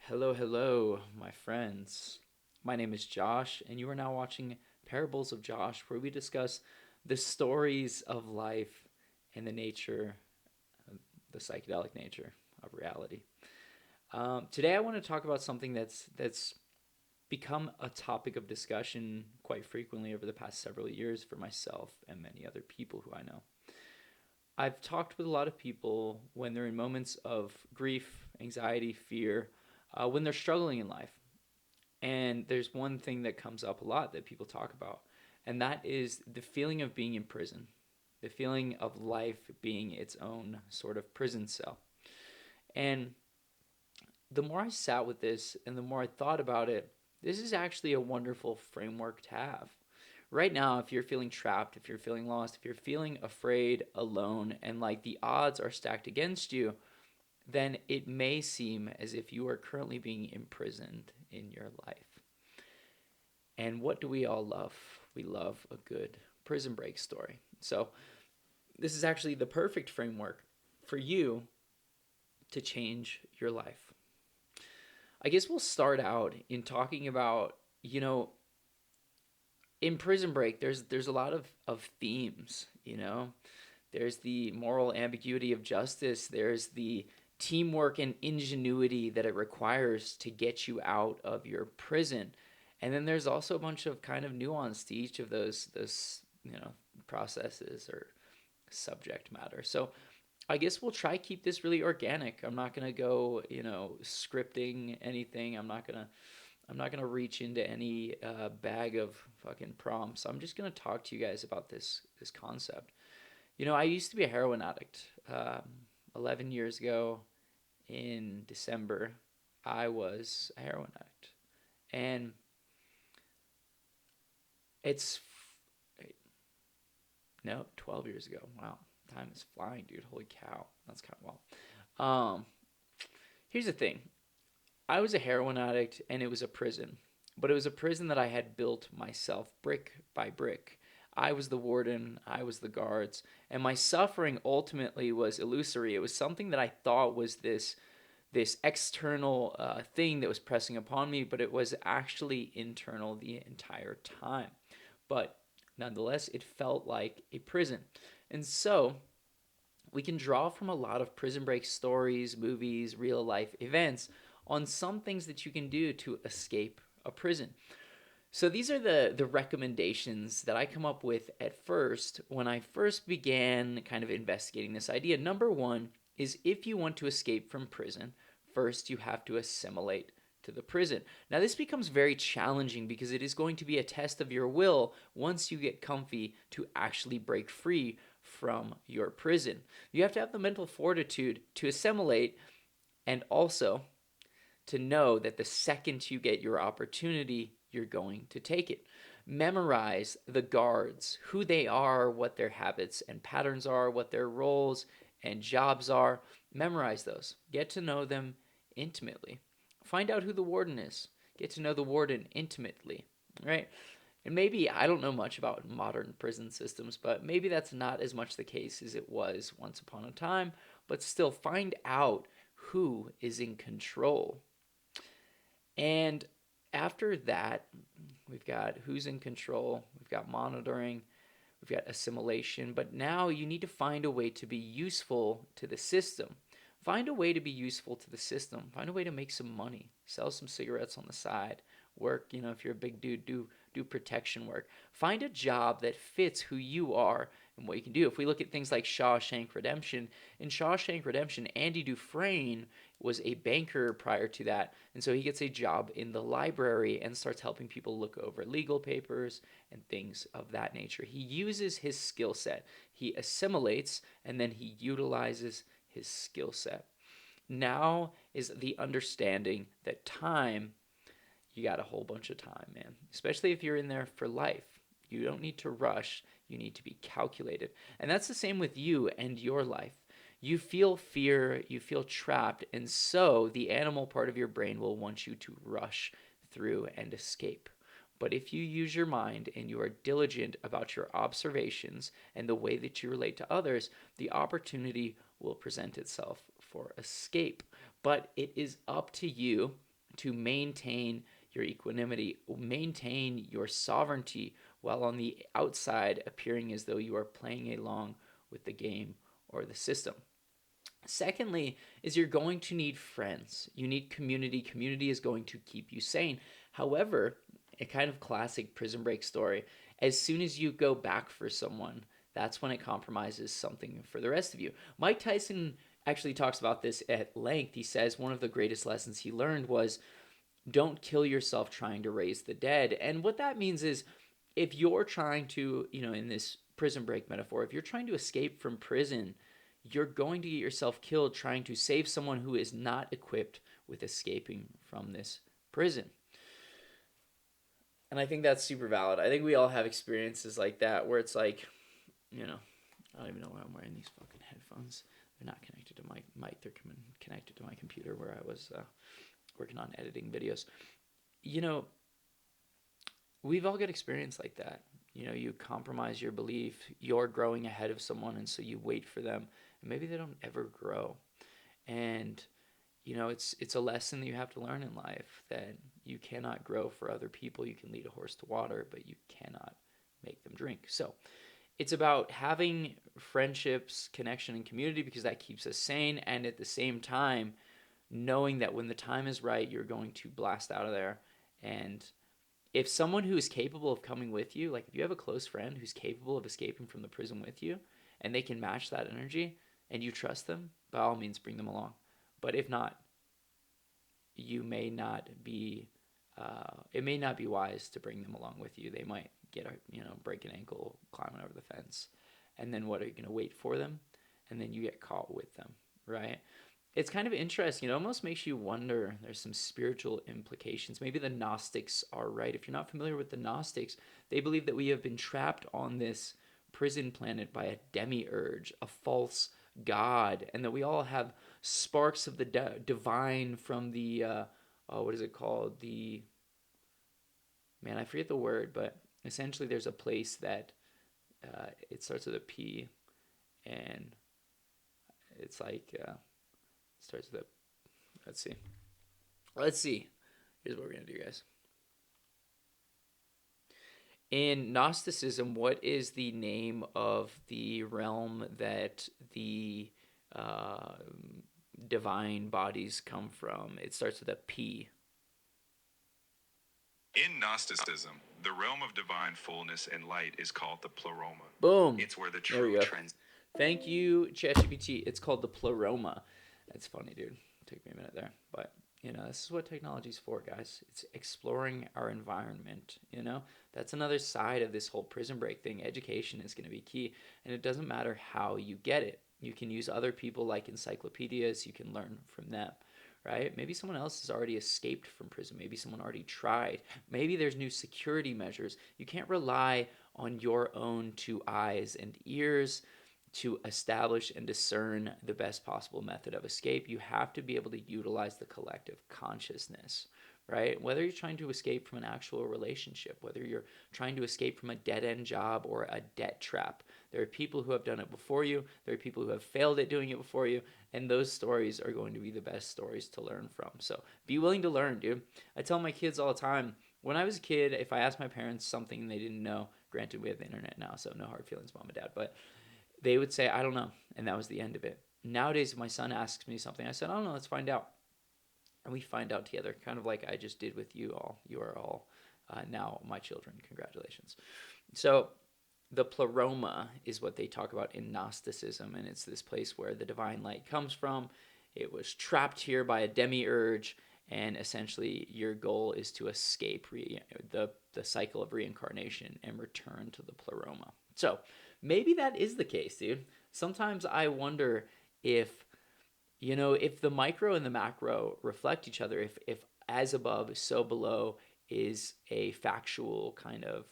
Hello, hello, my friends. My name is Josh, and you are now watching Parables of Josh, where we discuss the stories of life and the psychedelic nature of reality. Today, I want to talk about something that's become a topic of discussion quite frequently over the past several years for myself and many other people who I know. I've talked with a lot of people when they're in moments of grief, anxiety, fear, when they're struggling in life. And there's one thing that comes up a lot that people talk about, and that is the feeling of being in prison, the feeling of life being its own sort of prison cell. And the more I sat with this and the more I thought about it, this is actually a wonderful framework to have. Right now, if you're feeling trapped, if you're feeling lost, if you're feeling afraid, alone, and like the odds are stacked against you, then it may seem as if you are currently being imprisoned in your life. And what do we all love? We love a good prison break story. So, this is actually the perfect framework for you to change your life. I guess we'll start out in talking about, in Prison Break, there's a lot of themes. There's the moral ambiguity of justice, there's the teamwork and ingenuity that it requires to get you out of your prison. And then there's also a bunch of kind of nuance to each of those processes or subject matter. So I guess we'll try keep this really organic. I'm not gonna go scripting anything. I'm not gonna reach into any bag of fucking prompts. I'm just gonna talk to you guys about this concept. I used to be a heroin addict. 11 years ago in December, I was a heroin addict, and it's no 12 years ago. Wow, time is flying, dude. Holy cow, that's kind of well. Here's the thing. I was a heroin addict, and it was a prison, but it was a prison that I had built myself, brick by brick. I was the warden, I was the guards, and my suffering ultimately was illusory. It was something that I thought was this external thing that was pressing upon me, but it was actually internal the entire time. But nonetheless, it felt like a prison. And so we can draw from a lot of prison break stories, movies, real life events on some things that you can do to escape a prison. So these are the recommendations that I come up with at first when I first began kind of investigating this idea. Number one is if you want to escape from prison, first you have to assimilate to the prison. Now this becomes very challenging because it is going to be a test of your will once you get comfy to actually break free from your prison. You have to have the mental fortitude to assimilate and also to know that the second you get your opportunity, you're going to take it. Memorize the guards, who they are, what their habits and patterns are, what their roles and jobs are. Memorize those. Get to know them intimately. Find out who the warden is. Get to know the warden intimately, right? And maybe I don't know much about modern prison systems, but maybe that's not as much the case as it was once upon a time. But still, find out who is in control. And after that, we've got who's in control, we've got monitoring, we've got assimilation, but now you need to find a way to be useful to the system. Find a way to be useful to the system. Find a way to make some money. Sell some cigarettes on the side. Work, if you're a big dude, do protection work. Find a job that fits who you are and what you can do. If we look at things like Shawshank Redemption, in Shawshank Redemption, Andy Dufresne was a banker prior to that, and so he gets a job in the library and starts helping people look over legal papers and things of that nature. He uses his skill set. He assimilates and then he utilizes his skill set. Now is the understanding that time, you got a whole bunch of time, man. Especially if you're in there for life. You don't need to rush, you need to be calculated. And that's the same with you and your life. You feel fear, you feel trapped, and so the animal part of your brain will want you to rush through and escape. But if you use your mind and you are diligent about your observations and the way that you relate to others, the opportunity will present itself for escape. But it is up to you to maintain your equanimity, maintain your sovereignty, while on the outside appearing as though you are playing along with the game or the system. Secondly, is you're going to need friends. You need community. Community is going to keep you sane. However, a kind of classic Prison Break story, as soon as you go back for someone, that's when it compromises something for the rest of you. Mike Tyson actually talks about this at length. He says one of the greatest lessons he learned was don't kill yourself trying to raise the dead. And what that means is if you're trying to, in this prison break metaphor, if you're trying to escape from prison, you're going to get yourself killed trying to save someone who is not equipped with escaping from this prison. And I think that's super valid. I think we all have experiences like that where it's like, I don't even know why I'm wearing these fucking headphones. They're not connected to my mic. They're connected to my computer where I was working on editing videos. We've all got experience like that. You compromise your belief. You're growing ahead of someone, and so you wait for them, and maybe they don't ever grow. And it's a lesson that you have to learn in life that you cannot grow for other people. You can lead a horse to water, but you cannot make them drink. So it's about having friendships, connection, and community because that keeps us sane. And at the same time, knowing that when the time is right, you're going to blast out of there. And if someone who is capable of coming with you, like if you have a close friend who's capable of escaping from the prison with you and they can match that energy and you trust them, by all means, bring them along. But if not, you may not be, it may not be wise to bring them along with you. They might break an ankle climbing over the fence. And then what, are you going to wait for them? And then you get caught with them, right? It's kind of interesting. It almost makes you wonder. There's some spiritual implications. Maybe the Gnostics are right. If you're not familiar with the Gnostics, they believe that we have been trapped on this prison planet by a demiurge, a false god, and that we all have sparks of the divine from the, what is it called? I forget the word, but essentially there's a place that it starts with a P, and it's like... starts with a... Let's see. Here's what we're going to do, guys. In Gnosticism, what is the name of the realm that the divine bodies come from? It starts with a P. In Gnosticism, the realm of divine fullness and light is called the Pleroma. Boom. It's where the true Thank you, ChatGPT. It's called the Pleroma. That's funny, dude. Took me a minute there. But, this is what technology's for, guys. It's exploring our environment, That's another side of this whole prison break thing. Education is going to be key. And it doesn't matter how you get it. You can use other people like encyclopedias. You can learn from them, right? Maybe someone else has already escaped from prison. Maybe someone already tried. Maybe there's new security measures. You can't rely on your own 2 eyes and ears to establish and discern the best possible method of escape. You have to be able to utilize the collective consciousness, right? Whether you're trying to escape from an actual relationship, whether you're trying to escape from a dead-end job or a debt trap, there are people who have done it before you. There are people who have failed at doing it before you, and those stories are going to be the best stories to learn from. So be willing to learn, dude. I tell my kids all the time, when I was a kid, if I asked my parents something they didn't know, granted we have the internet now, so no hard feelings, mom and dad, but they would say, I don't know. And that was the end of it. Nowadays, if my son asks me something, I said, I don't know, let's find out. And we find out together, kind of like I just did with you all. You are all now my children. Congratulations. So the Pleroma is what they talk about in Gnosticism. And it's this place where the divine light comes from. It was trapped here by a demiurge. And essentially, your goal is to escape the cycle of reincarnation and return to the Pleroma. So maybe that is the case, dude. Sometimes I wonder if, if the micro and the macro reflect each other, if as above, so below is a factual kind of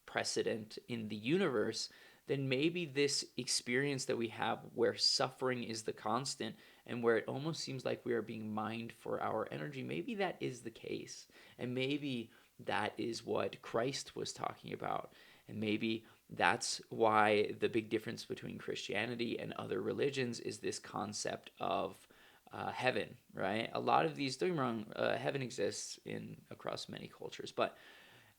precedent in the universe, then maybe this experience that we have where suffering is the constant and where it almost seems like we are being mined for our energy, maybe that is the case. And maybe that is what Christ was talking about. And maybe that's why the big difference between Christianity and other religions is this concept of heaven, right? A lot of these, don't get me wrong, heaven exists in across many cultures, but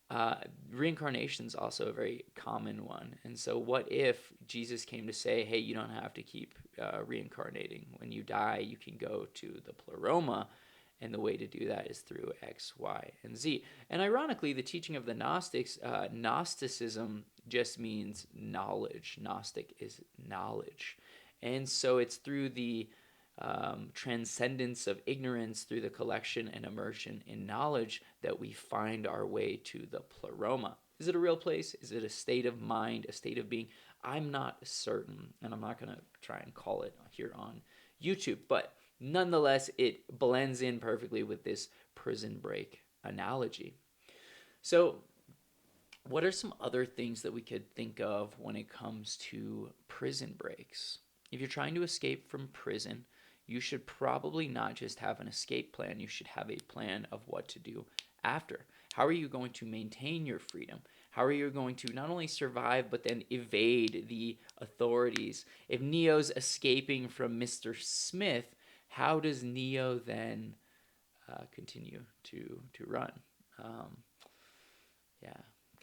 uh, reincarnation is also a very common one. And so, what if Jesus came to say, hey, you don't have to keep reincarnating. When you die, you can go to the pleroma. And the way to do that is through X, Y, and Z. And ironically, the teaching of the Gnostics, Gnosticism just means knowledge. Gnostic is knowledge. And so it's through the transcendence of ignorance, through the collection and immersion in knowledge, that we find our way to the pleroma. Is it a real place? Is it a state of mind, a state of being? I'm not certain, and I'm not going to try and call it here on YouTube, but nonetheless, it blends in perfectly with this prison break analogy. So, what are some other things that we could think of when it comes to prison breaks? If you're trying to escape from prison, you should probably not just have an escape plan, you should have a plan of what to do after. How are you going to maintain your freedom? How are you going to not only survive but then evade the authorities? If Neo's escaping from Mr. Smith, how does Neo then continue to run? Um, yeah,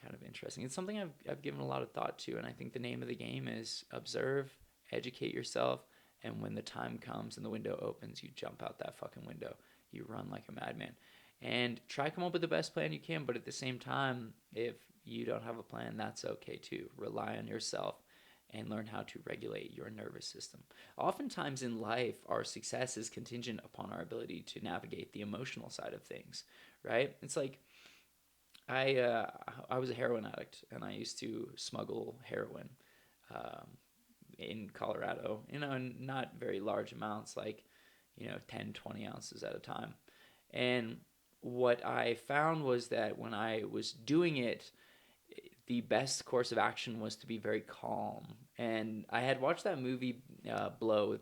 kind of interesting. It's something I've given a lot of thought to, and I think the name of the game is observe, educate yourself, and when the time comes and the window opens, you jump out that fucking window. You run like a madman. And try to come up with the best plan you can, but at the same time, if you don't have a plan, that's okay too. Rely on yourself and learn how to regulate your nervous system. Oftentimes in life, our success is contingent upon our ability to navigate the emotional side of things, right? It's like I was a heroin addict, and I used to smuggle heroin um, in Colorado, in not very large amounts, like 10, 20 ounces at a time. And what I found was that when I was doing it, the best course of action was to be very calm. And I had watched that movie Blow with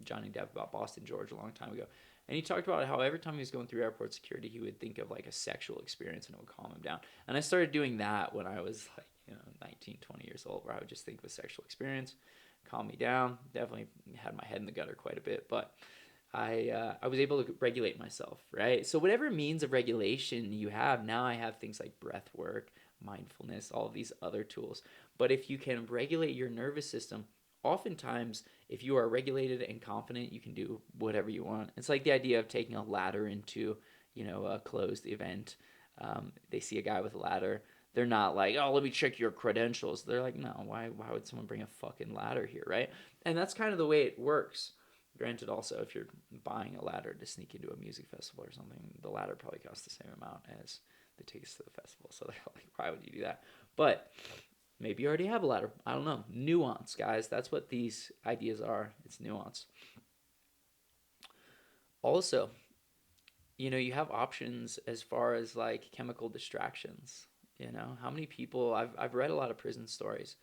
Johnny Depp about Boston George a long time ago, and he talked about how every time he was going through airport security, he would think of like a sexual experience and it would calm him down. And I started doing that when I was like 19, 20 years old, where I would just think of a sexual experience, calm me down. Definitely had my head in the gutter quite a bit, but I was able to regulate myself, right? So whatever means of regulation you have, now I have things like breath work, mindfulness, all of these other tools. But if you can regulate your nervous system, oftentimes if you are regulated and confident, you can do whatever you want. It's like the idea of taking a ladder into a closed event. They see a guy with a ladder. They're not like, oh, let me check your credentials. They're like, no, why would someone bring a fucking ladder here, right? And that's kind of the way it works. Granted, also, if you're buying a ladder to sneak into a music festival or something, the ladder probably costs the same amount as the tickets to the festival. So they're like, why would you do that? But maybe you already have a ladder. I don't know. Nuance, guys. That's what these ideas are. It's nuance. Also, you have options as far as like chemical distractions. How many people I've read a lot of prison stories.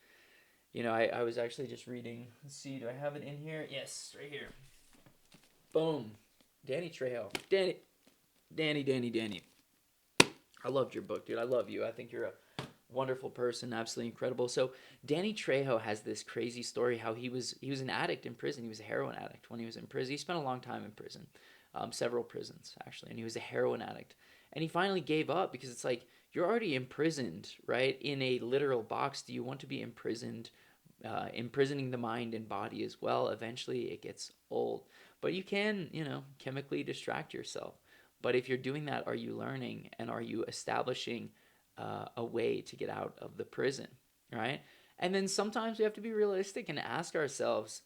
I was actually just reading. Let's see, do I have it in here? Yes, right here. Boom. Danny Trejo. Danny. I loved your book, dude. I love you. I think you're a wonderful person, absolutely incredible. So Danny Trejo has this crazy story how he was an addict in prison. He was a heroin addict when he was in prison. He spent a long time in prison, several prisons actually, and he was a heroin addict. And he finally gave up because it's like, you're already imprisoned, right? In a literal box. Do you want to be imprisoned, imprisoning the mind and body as well? Eventually it gets old. But you can, chemically distract yourself. But if you're doing that, are you learning and are you establishing a way to get out of the prison, right? And then sometimes we have to be realistic and ask ourselves,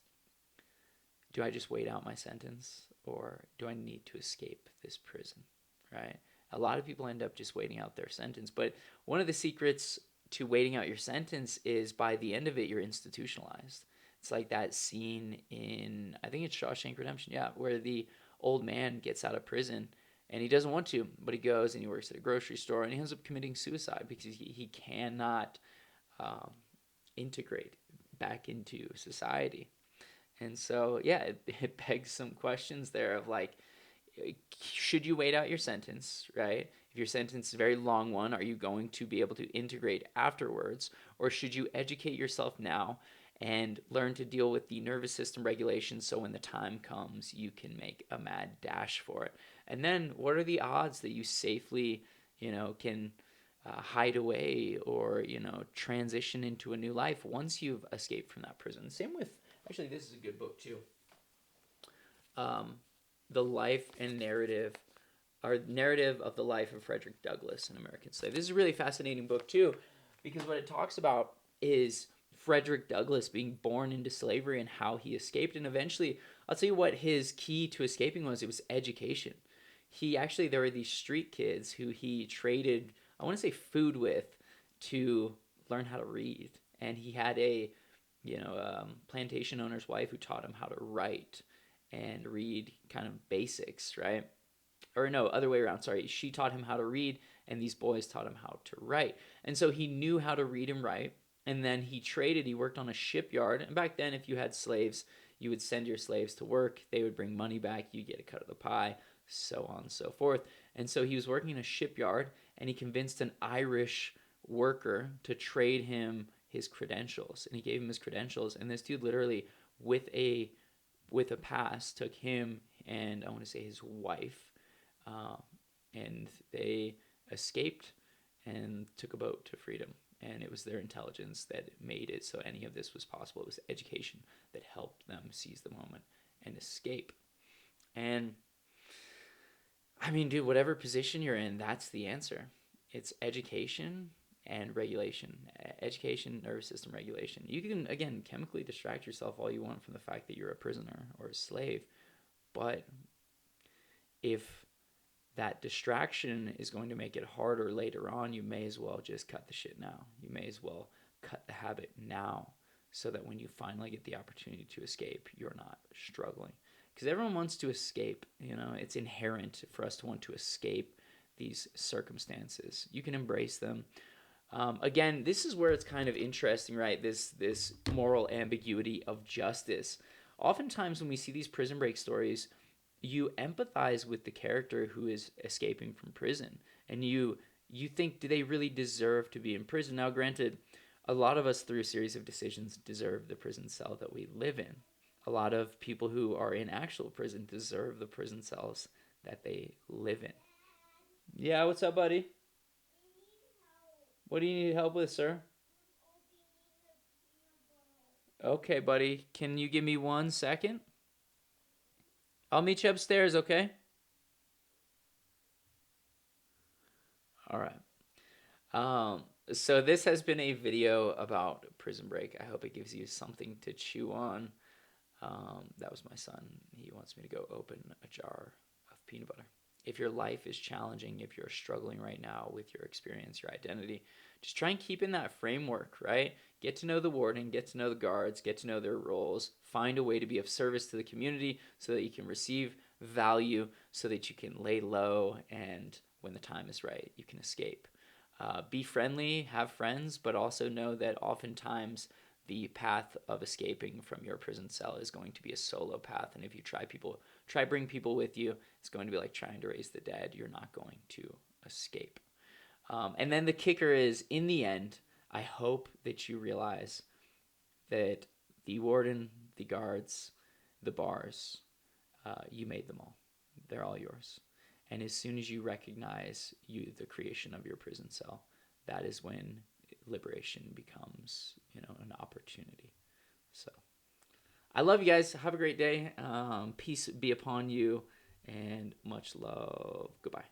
do I just wait out my sentence or do I need to escape this prison, right? A lot of people end up just waiting out their sentence. But one of the secrets to waiting out your sentence is by the end of it, you're institutionalized. It's like that scene in, I think it's Shawshank Redemption, yeah, where the old man gets out of prison and he doesn't want to, but he goes and he works at a grocery store and he ends up committing suicide because he cannot um, integrate back into society. And so, yeah, it begs some questions there of like, should you wait out your sentence, right? If your sentence is a very long one, are you going to be able to integrate afterwards? Or should you educate yourself now and learn to deal with the nervous system regulation so when the time comes, you can make a mad dash for it. And then what are the odds that you safely, can hide away or, transition into a new life once you've escaped from that prison? Same with, actually, this is a good book too. The Life and Narrative, or Narrative of the Life of Frederick Douglass, an American Slave. This is a really fascinating book too, because what it talks about is Frederick Douglass being born into slavery and how he escaped. And eventually, I'll tell you what his key to escaping was. It was education. There were these street kids who he traded, I want to say, food with to learn how to read. And he had a, plantation owner's wife who taught him how to write and read, kind of basics, right? Or no, other way around, sorry. She taught him how to read, and these boys taught him how to write. And so he knew how to read and write, and then he worked on a shipyard. And back then, if you had slaves, you would send your slaves to work, they would bring money back, you get a cut of the pie, so on and so forth. And so he was working in a shipyard, and he convinced an Irish worker to trade him his credentials. And he gave him his credentials, and this dude literally, with a pass, took him and I want to say his wife, and they escaped and took a boat to freedom. And it was their intelligence that made it so any of this was possible. It was education that helped them seize the moment and escape. And I mean, dude, whatever position you're in, that's the answer. It's education and regulation. Education, nervous system regulation. You can, again, chemically distract yourself all you want from the fact that you're a prisoner or a slave. But if that distraction is going to make it harder later on, you may as well just cut the shit now. You may as well cut the habit now so that when you finally get the opportunity to escape, you're not struggling. Because everyone wants to escape. It's inherent for us to want to escape these circumstances. You can embrace them. Again, this is where it's kind of interesting, right? This moral ambiguity of justice. Oftentimes when we see these prison break stories, you empathize with the character who is escaping from prison, and you think, do they really deserve to be in prison? Now, granted, a lot of us through a series of decisions deserve the prison cell that we live in. A lot of people who are in actual prison deserve the prison cells that they live in. Yeah, what's up, buddy? What do you need help with, sir? Okay, buddy. Can you give me 1 second? I'll meet you upstairs, okay? All right. So this has been a video about Prison Break. I hope it gives you something to chew on. That was my son. He wants me to go open a jar of peanut butter. If your life is challenging, if you're struggling right now with your experience, your identity, just try and keep in that framework, right? Get to know the warden, get to know the guards, get to know their roles, find a way to be of service to the community so that you can receive value, so that you can lay low, and when the time is right, you can escape. Be friendly, have friends, but also know that oftentimes the path of escaping from your prison cell is going to be a solo path. And if you try bring people with you, it's going to be like trying to raise the dead. You're not going to escape. And then the kicker is, in the end, I hope that you realize that the warden, the guards, the bars, you made them all. They're all yours. And as soon as you recognize the creation of your prison cell, that is when liberation becomes, an opportunity. So I love you guys. Have a great day. Peace be upon you, and much love. Goodbye.